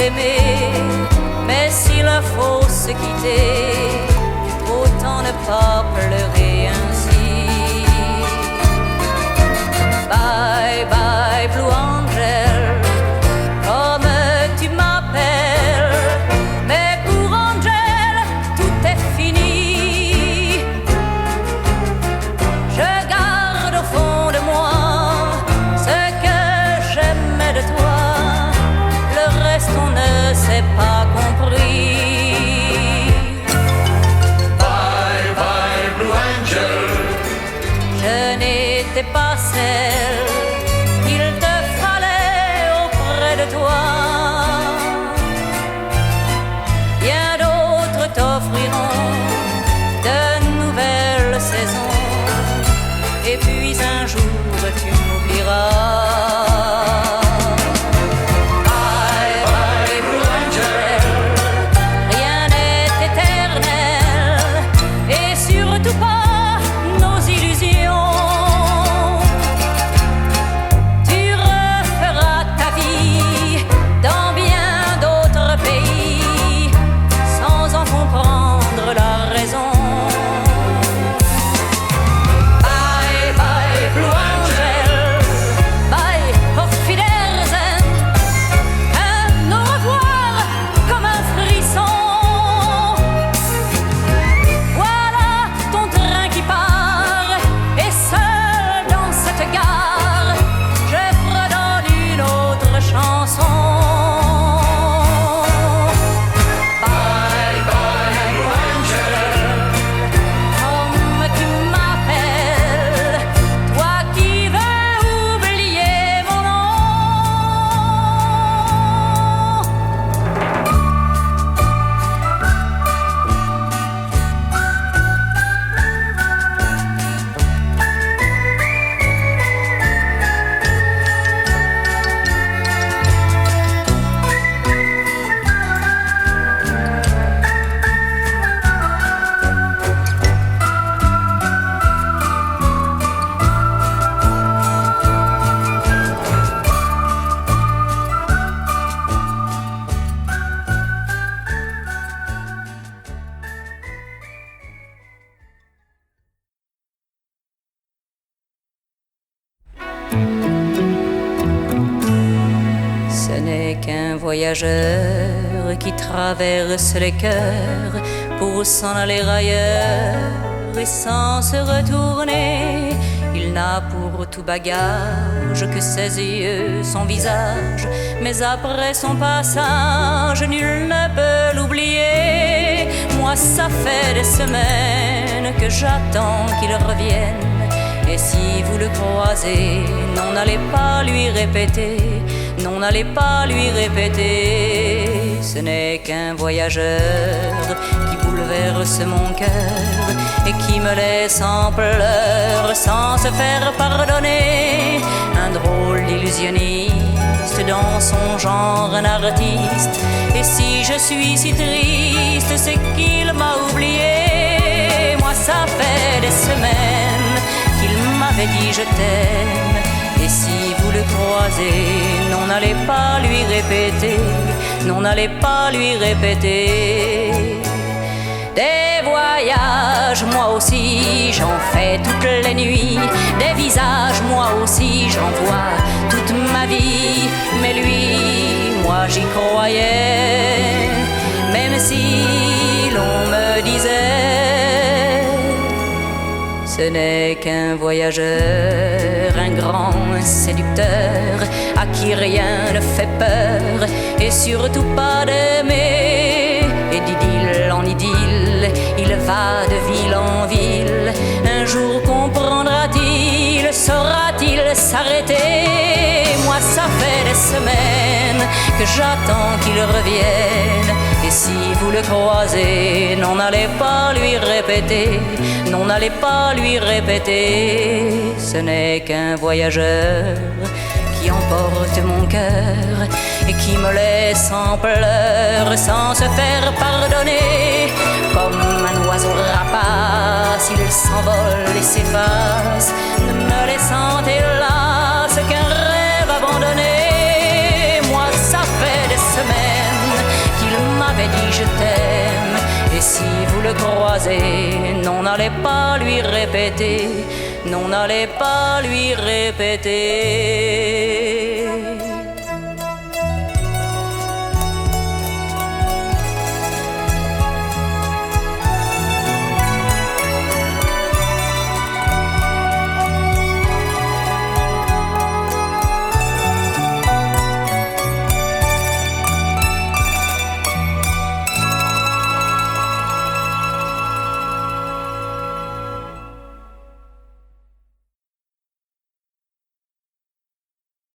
t'aimer, mais s'il faut se quitter, autant ne pas pleurer ainsi. Bye bye Blue Angel, comme tu m'appelles, mais pour Angel tout est fini. Je garde au fond de moi ce que j'aimais de toi, le reste on ne s'est pas compris. Bye bye Blue Angel, je n'étais pas celle qu'il te fallait auprès de toi. Bien d'autres t'offriront de nouvelles saisons, et puis un jour tu m'oublieras. Bye bye Blue Angel, rien n'est éternel, et surtout pas nos illusions. Tu referas ta vie dans bien d'autres pays, sans en comprendre la raison. Bye bye Blue Angel, bye auf Wiedersehen. Un au revoir comme un frisson. Voilà ton train qui part, et seul dans cette gare, je fredonne une autre chanson. Bye bye Blue Angel, comme tu m'appelles, toi qui veux oublier mon nom. Ce n'est qu'un voyageur qui traverse les cœurs pour s'en aller ailleurs et sans se retourner. Il n'a pour tout bagage que ses yeux, son visage, mais après son passage, nul ne peut l'oublier. Moi, ça fait des semaines que j'attends qu'il revienne. Et si vous le croisez, non, n'allez pas lui répéter, non, n'allez pas lui répéter. Ce n'est qu'un voyageur qui bouleverse mon cœur et qui me laisse en pleurs sans se faire pardonner. Un drôle d'illusionniste, dans son genre un artiste. Et si je suis si triste, c'est qu'il m'a oublié. Moi, ça fait des semaines qu'il m'avait dit je t'aime. Et si vous le croisez, non, n'allez pas lui répéter, non, n'allez pas lui répéter. Des voyages, moi aussi, j'en fais toutes les nuits. Des visages, moi aussi, j'en vois toute ma vie. Mais lui, moi j'y croyais, même si l'on me disait ce n'est qu'un voyageur, un grand séducteur à qui rien ne fait peur et surtout pas d'aimer. Et d'idylle en idylle, il va de ville en ville. Un jour comprendra-t-il, saura-t-il s'arrêter? Moi, ça fait des semaines que j'attends qu'il revienne. Et si vous le croisez, non, n'allez pas lui répéter, non, n'allez pas lui répéter. Ce n'est qu'un voyageur qui emporte mon cœur et qui me laisse en pleurs sans se faire pardonner. Comme un oiseau rapace, il s'envole et s'efface, ne me laissant hélas qu'un rêve abandonné. Moi, ça fait des semaines le croiser. Non, n'allez pas lui répéter, non, n'allez pas lui répéter.